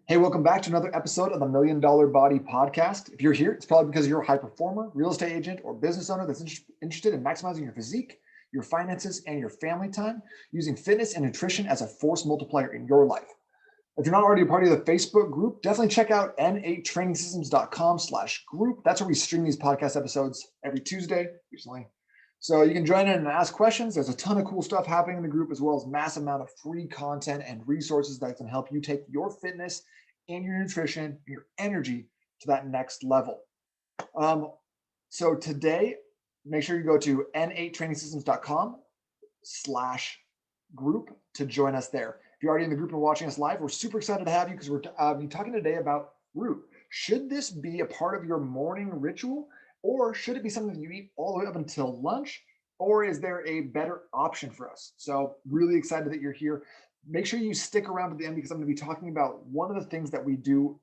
Hey, welcome back to another episode of the Million Dollar Body Podcast. If you're here, it's probably because you're a high performer, real estate agent, or business owner that's interested in maximizing your physique, your finances, and your family time using fitness and nutrition as a force multiplier in your life. If you're not already a part of the Facebook group, definitely check out n8trainingsystems.com/group. That's where we stream these podcast episodes every Tuesday recently. So you can join in and ask questions. There's a ton of cool stuff happening in the group, as well as massive amount of free content and resources that can help you take your fitness and your nutrition and your energy to that next level. So today, make sure you go to n8trainingsystems.com/group to join us there. If you're already in the group and watching us live, we're super excited to have you because we're talking today about fruit. Should this be a part of your morning ritual, or should it be something you eat all the way up until lunch, or is there a better option for us? So really excited that you're here. Make sure you stick around to the end because I'm going to be talking about one of the things that we do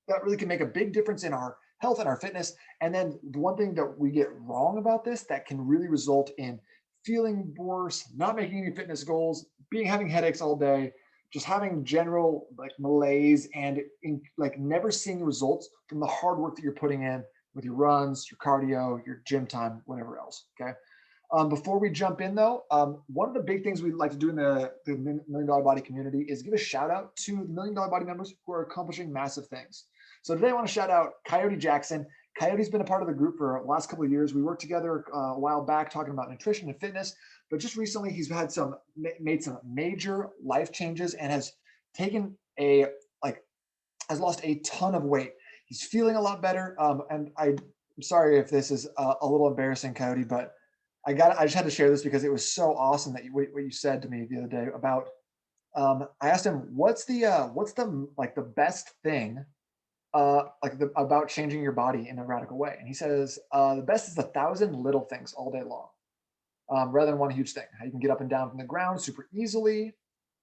that really can make a big difference in our health and our fitness. And then the one thing that we get wrong about this that can really result in feeling worse, not making any fitness goals, having headaches all day, just having general like malaise and never seeing results from the hard work that you're putting in with your runs, your cardio, your gym time, whatever else. Okay. Before we jump in though, one of the big things we like to do in the Million Dollar Body community is give a shout out to the Million Dollar Body members who are accomplishing massive things. So today I want to shout out Coyote Jackson. Coyote's been a part of the group for the last couple of years. We worked together a while back talking about nutrition and fitness, but just recently he's made some major life changes and has lost a ton of weight. He's feeling a lot better. And I'm sorry if this is a little embarrassing, Coyote, but I just had to share this because it was so awesome that what you said to me the other day about. I asked him what's the best thing about changing your body in a radical way, and he says the best is 1,000 little things all day long, rather than one huge thing. How you can get up and down from the ground super easily,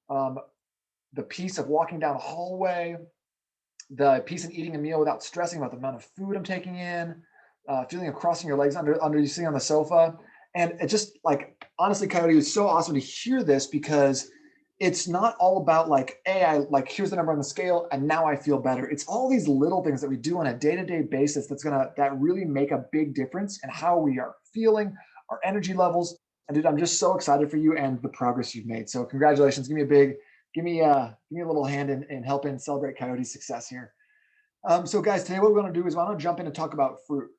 the peace of walking down a hallway, the peace of eating a meal without stressing about the amount of food I'm taking in, feeling of crossing your legs under you sitting on the sofa. And it just honestly, Coyote, was so awesome to hear this because it's not all about here's the number on the scale and now I feel better. It's all these little things that we do on a day-to-day basis that really make a big difference in how we are feeling, our energy levels. And dude, I'm just so excited for you and the progress you've made. So congratulations. Give me a little hand in helping celebrate Coyote's success here. So guys, today what we're going to do is I want to jump in and talk about fruit.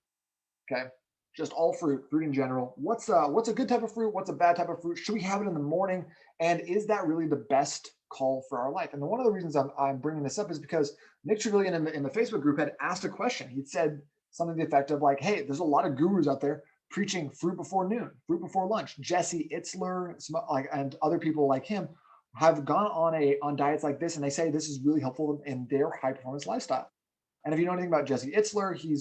Okay. Just all fruit in general. What's a good type of fruit? What's a bad type of fruit? Should we have it in the morning? And is that really the best call for our life? And one of the reasons I'm bringing this up is because Nick Trevelyan in the Facebook group had asked a question. He'd said something to the effect of hey, there's a lot of gurus out there preaching fruit before noon, fruit before lunch. Jesse Itzler and other people like him have gone on diets like this, and they say this is really helpful in their high performance lifestyle. And if you know anything about Jesse Itzler, he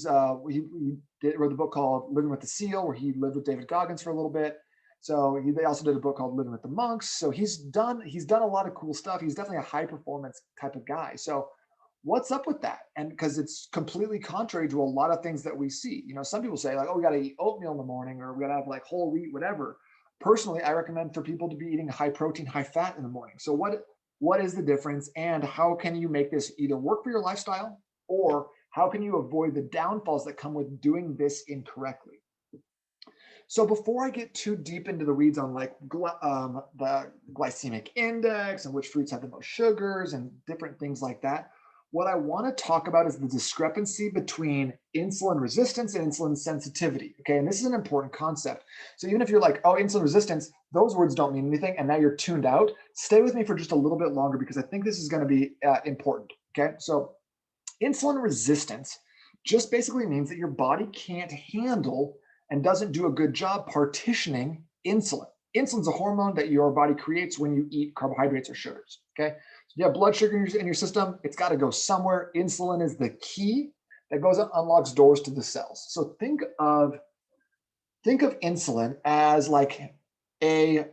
wrote the book called Living with the Seal, where he lived with David Goggins for a little bit. So they also did a book called Living with the Monks. So he's done a lot of cool stuff. He's definitely a high performance type of guy. So what's up with that? And because it's completely contrary to a lot of things that we see. Some people say oh, we got to eat oatmeal in the morning, or we got to have whole wheat, whatever. Personally, I recommend for people to be eating high protein, high fat in the morning. So what is the difference, and how can you make this either work for your lifestyle, or how can you avoid the downfalls that come with doing this incorrectly? So before I get too deep into the weeds on the glycemic index and which fruits have the most sugars and different things like that, what I want to talk about is the discrepancy between insulin resistance and insulin sensitivity. Okay, and this is an important concept. So even if you're oh, insulin resistance, those words don't mean anything, and now you're tuned out, stay with me for just a little bit longer because I think this is going to be important. Okay, so insulin resistance just basically means that your body can't handle and doesn't do a good job partitioning insulin. Insulin's a hormone that your body creates when you eat carbohydrates or sugars. Okay, so you have blood sugar in your system. It's got to go somewhere. Insulin is the key that goes and unlocks doors to the cells. So think of insulin as a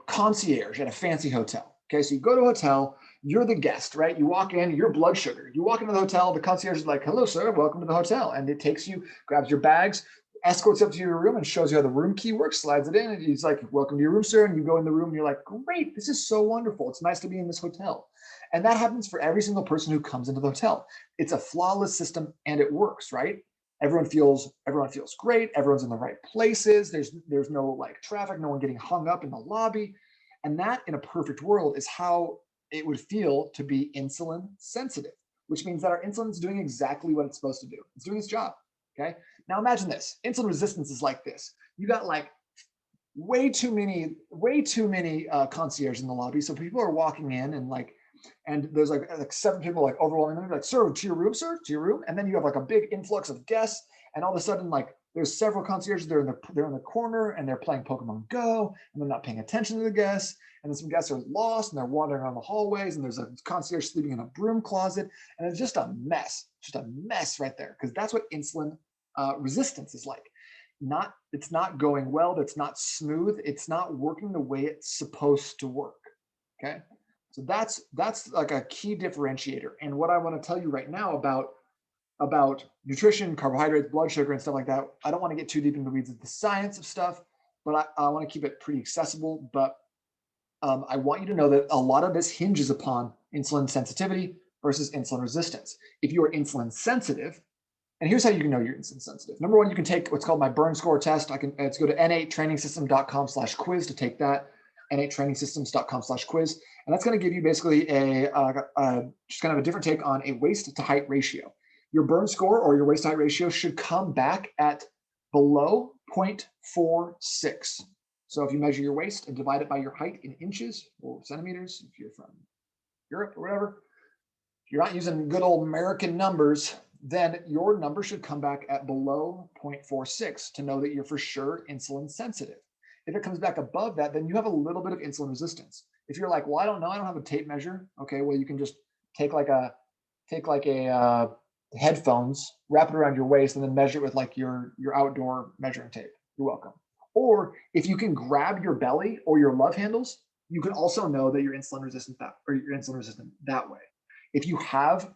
concierge at a fancy hotel. Okay, so you go to a hotel, you're the guest, right? You walk in, your blood sugar. You walk into the hotel, the concierge is like, hello, sir, welcome to the hotel. And it takes you, grabs your bags, escorts up to your room and shows you how the room key works, slides it in, and he's like, welcome to your room, sir. And you go in the room and you're like, great, this is so wonderful. It's nice to be in this hotel. And that happens for every single person who comes into the hotel. It's a flawless system and it works, right? Everyone feels great. Everyone's in the right places. There's no like traffic, no one getting hung up in the lobby. And that in a perfect world is how it would feel to be insulin sensitive, which means that our insulin is doing exactly what it's supposed to do. It's doing its job. Okay. Now imagine this. Insulin resistance is like this. You got like way too many concierge in the lobby. So people are walking in and there's like 7 people like overwhelmingly like, sir, to your room, sir, to your room. And then you have like a big influx of guests. And all of a sudden, like there's several concierges, they're in the corner and they're playing Pokemon Go and they're not paying attention to the guests. And then some guests are lost and they're wandering around the hallways and there's a concierge sleeping in a broom closet. And it's just a mess right there. Because that's what insulin resistance is like. It's not going well, it's not smooth, it's not working the way it's supposed to work. Okay. So that's like a key differentiator. And what I want to tell you right now about nutrition, carbohydrates, blood sugar, and stuff like that. I don't want to get too deep into the weeds of the science of stuff, but I want to keep it pretty accessible. But I want you to know that a lot of this hinges upon insulin sensitivity versus insulin resistance. If you are insulin sensitive, and here's how you can know you're insulin sensitive. Number one, you can take what's called my burn score test. Let's go to n8trainingsystem.com/quiz to take that. n8trainingsystems.com/quiz. And that's going to give you basically just kind of a different take on a waist to height ratio. Your burn score or your waist to height ratio should come back at below 0.46. So if you measure your waist and divide it by your height in inches or centimeters, if you're from Europe or whatever, if you're not using good old American numbers, then your number should come back at below 0.46 to know that you're for sure insulin sensitive. If it comes back above that, then you have a little bit of insulin resistance. If you're like, well, I don't know, I don't have a tape measure. Okay, well, you can just take like a headphones, wrap it around your waist, and then measure it with like your outdoor measuring tape. You're welcome. Or if you can grab your belly or your love handles, you can also know that you're insulin resistant that way. If you have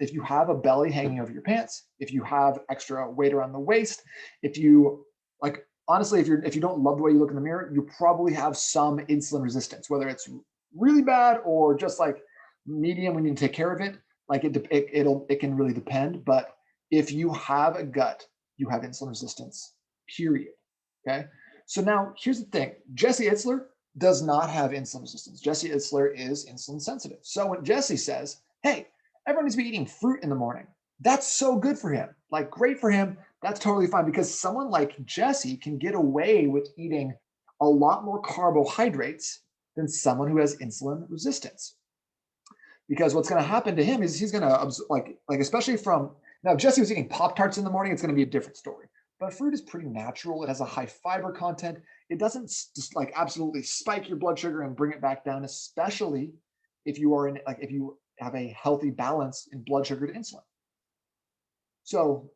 a belly hanging over your pants, if you have extra weight around the waist, if you like honestly, if you don't love the way you look in the mirror, you probably have some insulin resistance, whether it's really bad or just like medium when you take care of it. Like it can really depend. But if you have a gut, you have insulin resistance, period. Okay. So now here's the thing. Jesse Itzler does not have insulin resistance. Jesse Itzler is insulin sensitive. So when Jesse says, hey, everyone needs to be eating fruit in the morning, that's so good for him. Like great for him. That's totally fine because someone like Jesse can get away with eating a lot more carbohydrates than someone who has insulin resistance. Because what's going to happen to him is he's going to like especially from now, if Jesse was eating Pop-Tarts in the morning, it's going to be a different story. But fruit is pretty natural. It has a high fiber content. It doesn't just like absolutely spike your blood sugar and bring it back down, especially if you are if you have a healthy balance in blood sugar to insulin. So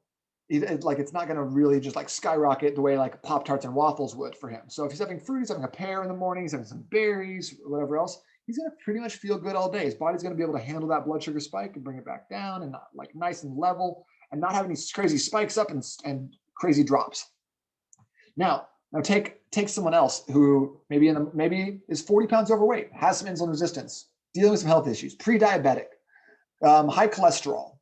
it's not going to really just like skyrocket the way like Pop-Tarts and waffles would for him. So if he's having fruit, he's having a pear in the morning, he's having some berries, whatever else, he's going to pretty much feel good all day. His body's going to be able to handle that blood sugar spike and bring it back down and not like nice and level and not have any crazy spikes up and crazy drops. Now take someone else who maybe is 40 pounds overweight, has some insulin resistance, dealing with some health issues, pre-diabetic, high cholesterol,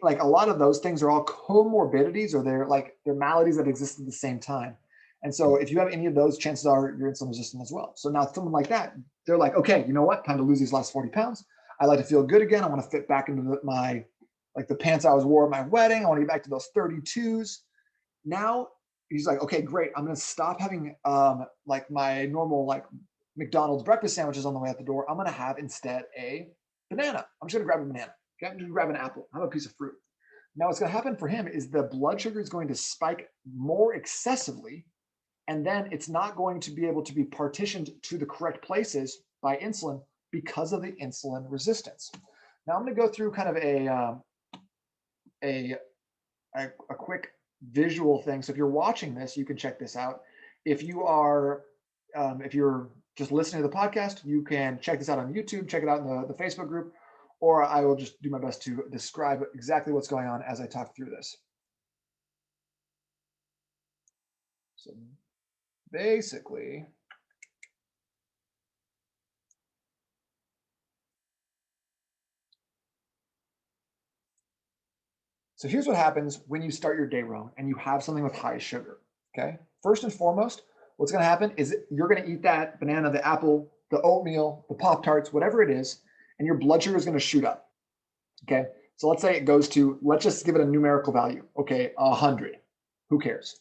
like a lot of those things are all comorbidities or they're maladies that exist at the same time. And so if you have any of those, chances are you're insulin resistant as well. So now someone like that, they're like, okay, you know what? Time to lose these last 40 pounds. I like to feel good again. I want to fit back into the pants I wore at my wedding. I want to get back to those 32s. Now he's like, okay, great. I'm going to stop having like my normal like McDonald's breakfast sandwiches on the way out the door. I'm going to have instead a banana. I'm just going to grab a banana. Okay? I'm just going to grab an apple. Have a piece of fruit. Now what's going to happen for him is the blood sugar is going to spike more excessively, and then it's not going to be able to be partitioned to the correct places by insulin because of the insulin resistance. Now I'm going to go through kind of a quick visual thing. So if you're watching this, you can check this out. If you're just listening to the podcast, you can check this out on YouTube, check it out in the Facebook group, or I will just do my best to describe exactly what's going on as I talk through this. So basically, so here's what happens when you start your day wrong and you have something with high sugar. Okay. First and foremost, what's going to happen is you're going to eat that banana, the apple, the oatmeal, the Pop Tarts, whatever it is, and your blood sugar is going to shoot up. Okay. So let's say it goes to, let's just give it a numerical value. Okay. 100. Who cares?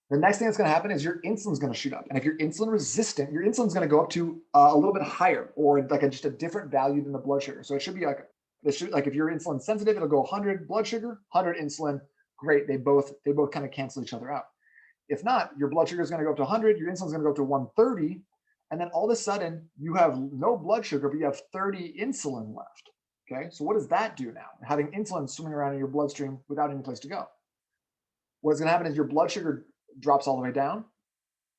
The next thing that's going to happen is your insulin is going to shoot up. And if you're insulin resistant, your insulin is going to go up to a little bit higher or like just a different value than the blood sugar. So it should be like, like if you're insulin sensitive, it'll go 100 blood sugar, 100 insulin. Great. They both kind of cancel each other out. If not, your blood sugar is going to go up to 100, your insulin is going to go up to 130. And then all of a sudden you have no blood sugar, but you have 30 insulin left. Okay. So what does that do now? Having insulin swimming around in your bloodstream without any place to go. What's going to happen is your blood sugar drops all the way down.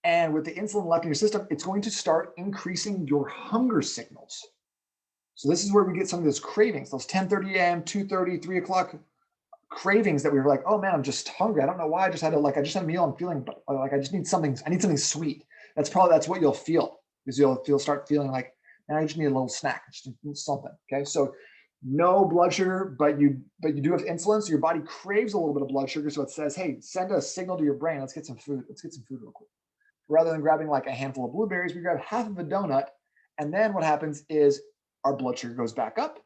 And with the insulin left in your system, it's going to start increasing your hunger signals. So this is where we get some of those cravings, those 10:30 a.m., 2:30, 3 o'clock cravings that we were like, oh man, I'm just hungry. I don't know why. I just had a meal. I'm feeling like I need something sweet. That's what you'll feel, is you'll start feeling like, man, I just need a little snack, just need something. Okay. So no blood sugar, but you do have insulin. So your body craves a little bit of blood sugar. So it says, hey, send a signal to your brain. Let's get some food. Let's get some food real quick. Rather than grabbing like a handful of blueberries, we grab half of a donut. And then what happens is our blood sugar goes back up.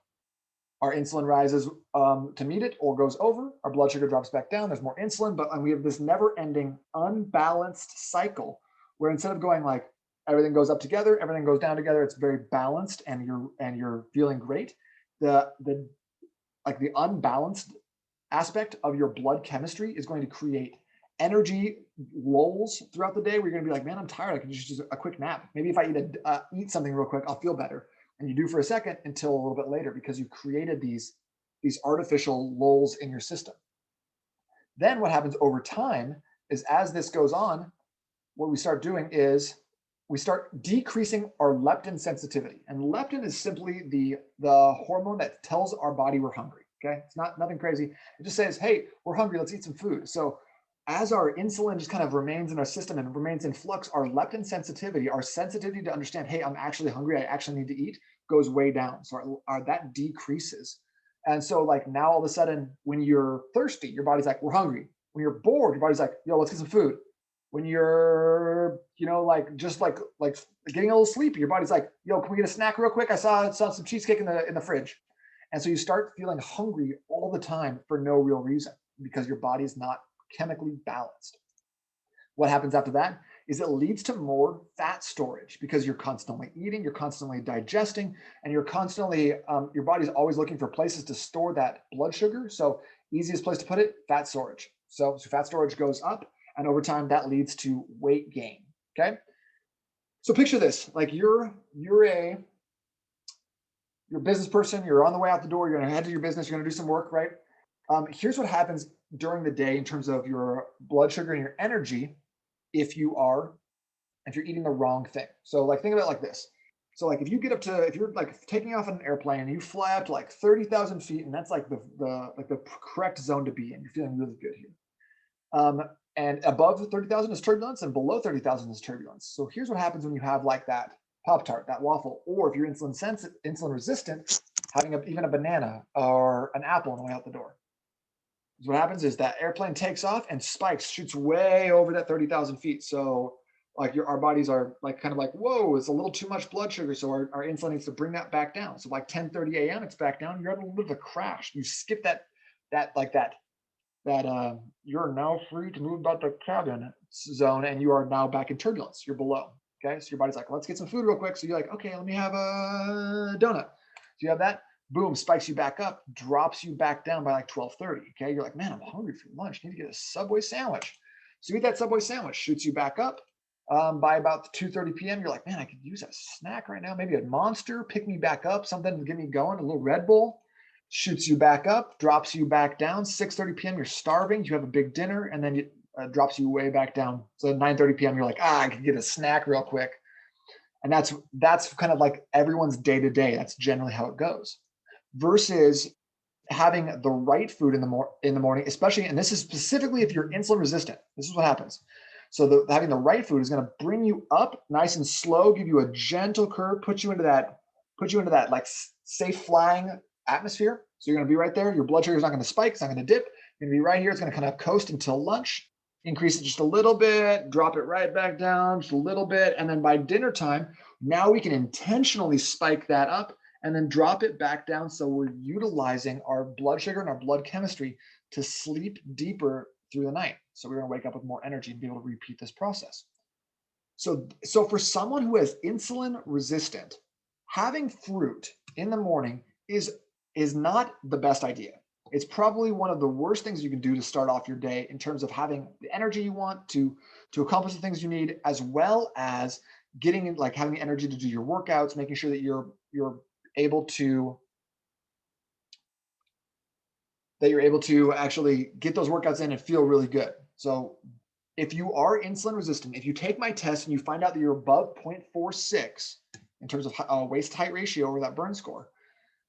Our insulin rises to meet it or goes over. Our blood sugar drops back down. There's more insulin, but we have this never ending unbalanced cycle where instead of going like everything goes up together, everything goes down together, it's very balanced and you're feeling great. The unbalanced aspect of your blood chemistry is going to create energy lulls throughout the day where you're going to be like, man, I'm tired. I can just use a quick nap. Maybe if I eat something real quick, I'll feel better. And you do for a second until a little bit later because you created these artificial lulls in your system. Then what happens over time is as this goes on, what we start doing is we start decreasing our leptin sensitivity. And leptin is simply the hormone that tells our body we're hungry. Okay. It's nothing crazy. It just says, hey, we're hungry. Let's eat some food. So as our insulin just kind of remains in our system and remains in flux, our leptin sensitivity, our sensitivity to understand, hey, I'm actually hungry, I actually need to eat, goes way down. So that decreases. And so like now all of a sudden, when you're thirsty, your body's like, we're hungry. When you're bored, your body's like, yo, let's get some food. When you're, like just like getting a little sleepy, your body's like, yo, can we get a snack real quick? I saw some cheesecake in the fridge. And so you start feeling hungry all the time for no real reason because your body's not chemically balanced. What happens after that is it leads to more fat storage because you're constantly eating, you're constantly digesting, and you're constantly, your body's always looking for places to store that blood sugar. So easiest place to put it, fat storage. So fat storage goes up, and over time that leads to weight gain. Okay. So picture this, like you're a business person, you're on the way out the door, you're going to head to your business, you're going to do some work, right? Here's what happens during the day in terms of your blood sugar and your energy if you're eating the wrong thing. So like think of it like this. So like if you're like taking off on an airplane and you fly up to like 30,000 feet, and that's like the correct zone to be in, you're feeling really good here. And above 30,000 is turbulence and below 30,000 is turbulence. So here's what happens when you have like that Pop-Tart, that waffle, or if you're insulin resistant, having even a banana or an apple on the way out the door. So what happens is that airplane takes off and spikes, shoots way over that 30,000 feet. So like our bodies are like kind of like, whoa, it's a little too much blood sugar. So our insulin needs to bring that back down. So like 10:30 a.m. it's back down. You're having a little bit of a crash. You skip that you're now free to move about the cabin zone, and you are now back in turbulence. You're below. Okay. So your body's like, let's get some food real quick. So you're like, okay, let me have a donut. So you have that. Boom, spikes you back up, drops you back down by like 12:30. Okay, you're like, man, I'm hungry for lunch. I need to get a Subway sandwich. So you eat that Subway sandwich, shoots you back up. By about 2:30 p.m., you're like, man, I could use a snack right now. Maybe a Monster, pick me back up, something to get me going. A little Red Bull, shoots you back up, drops you back down. 6:30 p.m., you're starving. You have a big dinner, and then it drops you way back down. So 9:30 p.m., you're like, I could get a snack real quick. And that's kind of like everyone's day to day. That's generally how it goes. Versus having the right food in the morning, especially, and this is specifically if you're insulin resistant. This is what happens. So having the right food is going to bring you up nice and slow, give you a gentle curve, put you into that like safe flying atmosphere. So you're going to be right there. Your blood sugar is not going to spike. It's not going to dip. You're going to be right here. It's going to kind of coast until lunch. Increase it just a little bit, drop it right back down just a little bit. And then by dinner time, now we can intentionally spike that up and then drop it back down. So we're utilizing our blood sugar and our blood chemistry to sleep deeper through the night. So we're going to wake up with more energy and be able to repeat this process. So for someone who is insulin resistant, having fruit in the morning is not the best idea. It's probably one of the worst things you can do to start off your day in terms of having the energy you want to accomplish the things you need, as well as getting like having the energy to do your workouts, making sure that you're able to actually get those workouts in and feel really good. So if you are insulin resistant, if you take my test and you find out that you're above 0.46 in terms of waist to height ratio or that burn score,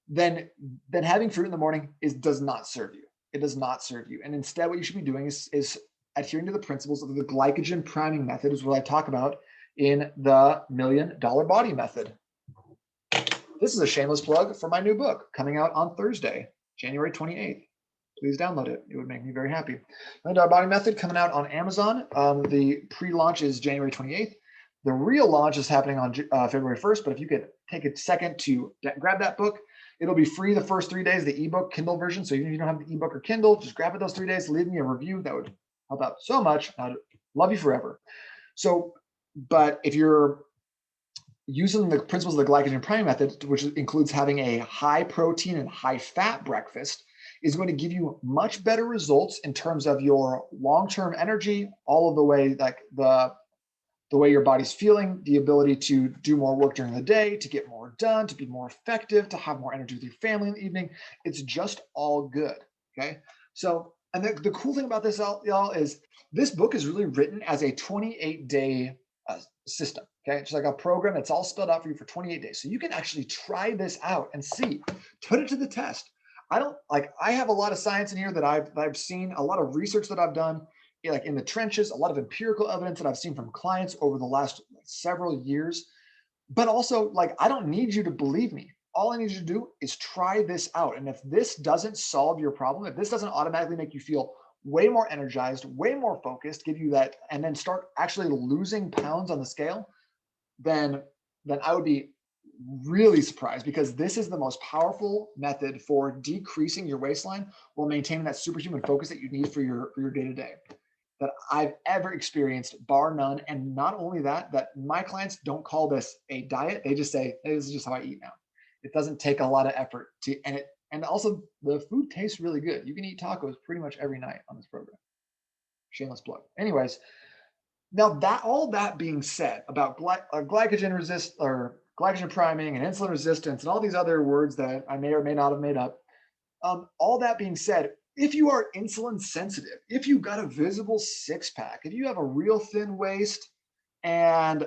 then having fruit in the morning does not serve you. It does not serve you. And instead, what you should be doing is adhering to the principles of the glycogen priming method, is what I talk about in the $1 Million Body Method. This is a shameless plug for my new book coming out on Thursday, January 28th. Please download it. It would make me very happy. $1 Million Body Method coming out on Amazon. The pre-launch is January 28th. The real launch is happening on February 1st. But if you could take a second to grab that book, it'll be free the first 3 days, the ebook Kindle version. So even if you don't have the ebook or Kindle, just grab it those 3 days, leave me a review. That would help out so much. I'd love you forever. So, but if you're using the principles of the glycogen priming method, which includes having a high protein and high fat breakfast, is going to give you much better results in terms of your long-term energy, all of the way, like the way your body's feeling, the ability to do more work during the day, to get more done, to be more effective, to have more energy with your family in the evening. It's just all good. Okay. So, and the cool thing about this, y'all, is this book is really written as a 28-day system. Okay. It's like a program that's all spelled out for you for 28 days. So you can actually try this out and see, put it to the test. I have a lot of science in here that I've seen, a lot of research that I've done, like in the trenches, a lot of empirical evidence that I've seen from clients over the last several years. But also, like, I don't need you to believe me. All I need you to do is try this out. And if this doesn't solve your problem, if this doesn't automatically make you feel way more energized, way more focused, give you that, and then start actually losing pounds on the scale, then I would be really surprised, because this is the most powerful method for decreasing your waistline while maintaining that superhuman focus that you need for your day-to-day that I've ever experienced, bar none. And not only that my clients don't call this a diet. They just say, hey, this is just how I eat now. It doesn't take a lot of effort and also the food tastes really good. You can eat tacos pretty much every night on this program. Shameless plug. Anyways, now that all that being said about glycogen priming and insulin resistance and all these other words that I may or may not have made up, all that being said, if you are insulin sensitive, if you got a visible six pack, if you have a real thin waist and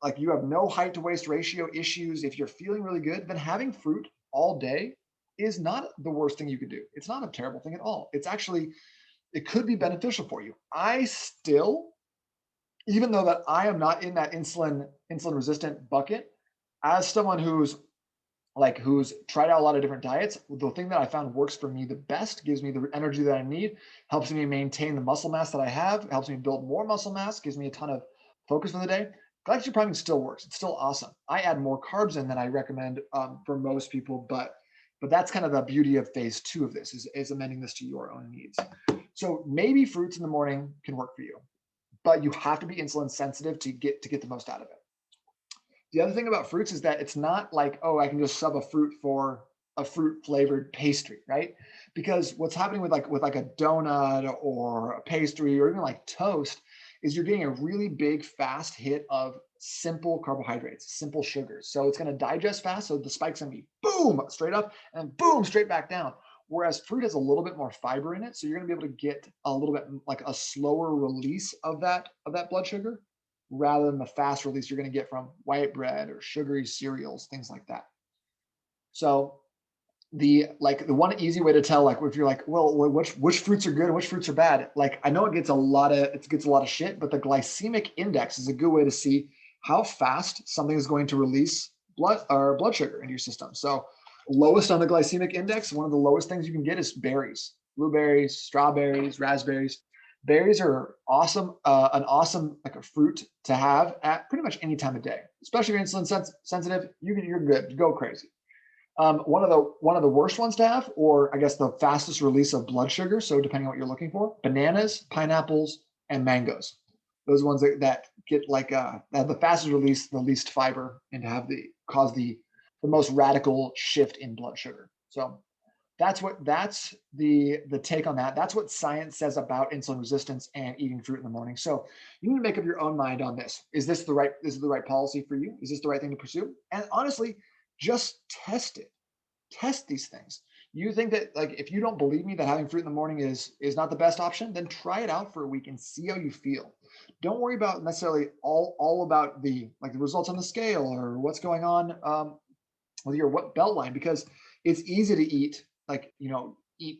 like you have no height to waist ratio issues, if you're feeling really good, then having fruit all day is not the worst thing you could do. It's not a terrible thing at all. It's actually, it could be beneficial for you. I still, even though that I am not in that insulin resistant bucket, as someone who's tried out a lot of different diets, the thing that I found works for me the best, gives me the energy that I need, helps me maintain the muscle mass that I have, helps me build more muscle mass, gives me a ton of focus for the day. Glycogen priming still works. It's still awesome. I add more carbs in than I recommend for most people, but that's kind of the beauty of phase 2 of this, is amending this to your own needs. So maybe fruits in the morning can work for you, but you have to be insulin sensitive to get the most out of it. The other thing about fruits is that it's not like, oh, I can just sub a fruit for a fruit flavored pastry, right? Because what's happening with a donut or a pastry or even like toast is you're getting a really big fast hit of simple carbohydrates, simple sugars. So it's going to digest fast. So the spike's going to be boom, straight up and boom, straight back down. Whereas fruit has a little bit more fiber in it. So you're going to be able to get a little bit like a slower release of that blood sugar, rather than the fast release you're going to get from white bread or sugary cereals, things like that. So the one easy way to tell, like if you're like, well, which fruits are good and which fruits are bad, like I know it gets a lot of shit, but the glycemic index is a good way to see how fast something is going to release blood sugar into your system. So lowest on the glycemic index, one of the lowest things you can get is berries, blueberries, strawberries, raspberries. Berries are awesome, an awesome like a fruit to have at pretty much any time of day, especially if you're insulin sensitive. You're good, go crazy. One of the worst ones to have, or I guess the fastest release of blood sugar. So depending on what you're looking for, bananas, pineapples, and mangoes. Those ones that get like have the fastest release, the least fiber, and cause the most radical shift in blood sugar. So that's the take on that. That's what science says about insulin resistance and eating fruit in the morning. So you need to make up your own mind on this. Is this the right policy for you? Is this the right thing to pursue? And honestly, just test these things. You think that, like, if you don't believe me that having fruit in the morning is not the best option, then try it out for a week and see how you feel. Don't worry about necessarily all about the results on the scale or what's going on with your what belt line, because it's easy to eat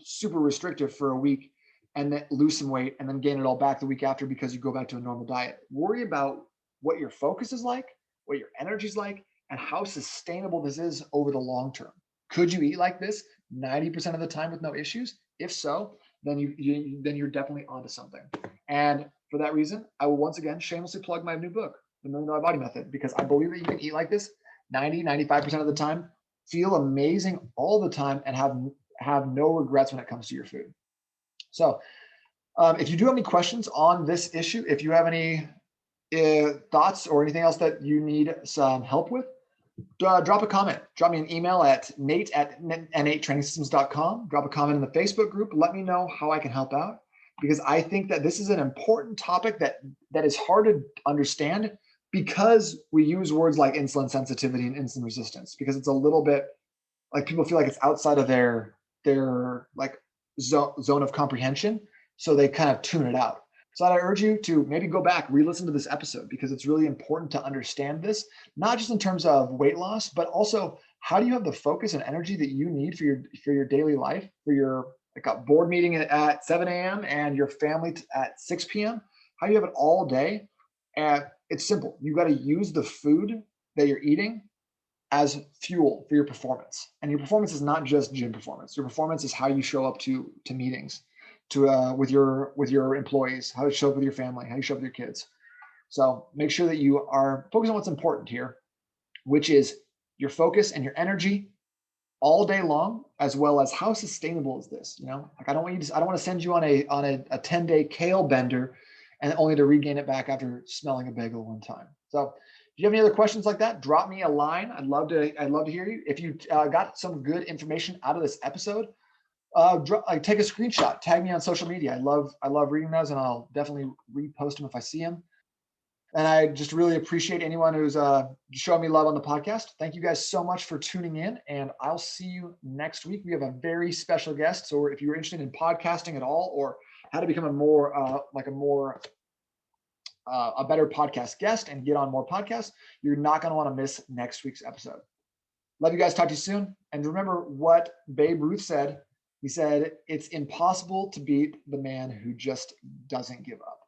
super restrictive for a week and then lose some weight and then gain it all back the week after because you go back to a normal diet. Worry about what your focus is like, what your energy is like, and how sustainable this is over the long term. Could you eat like this 90% of the time with no issues? If so, then you're definitely onto something. And for that reason, I will once again shamelessly plug my new book, The $1 Million Body Method, because I believe that you can eat like this 95% of the time, feel amazing all the time, and have no regrets when it comes to your food. So if you do have any questions on this issue, if you have any thoughts or anything else that you need some help with, drop a comment. Drop me an email at nate@n8trainingsystems.com. Drop a comment in the Facebook group. Let me know how I can help out, because I think that this is an important topic that is hard to understand, because we use words like insulin sensitivity and insulin resistance, because it's a little bit like people feel like it's outside of their like zone of comprehension. So they kind of tune it out. So I urge you to maybe go back, re-listen to this episode, because it's really important to understand this, not just in terms of weight loss, but also how do you have the focus and energy that you need for your daily life, for your like a board meeting at 7 a.m. and your family at 6 p.m. How do you have it all day? And it's simple. You got to use the food that you're eating as fuel for your performance. And your performance is not just gym performance. Your performance is how you show up to meetings, with your employees, how you show up with your family, how you show up with your kids. So make sure that you are focused on what's important here, which is your focus and your energy all day long, as well as how sustainable is this? Like I don't want to send you on a 10-day kale bender and only to regain it back after smelling a bagel one time. So if you have any other questions like that, drop me a line. I'd love to hear you. If you got some good information out of this episode, take a screenshot, tag me on social media. I love reading those, and I'll definitely repost them if I see them. And I just really appreciate anyone who's showing me love on the podcast. Thank you guys so much for tuning in, and I'll see you next week. We have a very special guest. So if you're interested in podcasting at all, or how to become a better podcast guest and get on more podcasts, you're not going to want to miss next week's episode. Love you guys. Talk to you soon. And remember what Babe Ruth said. He said, "It's impossible to beat the man who just doesn't give up."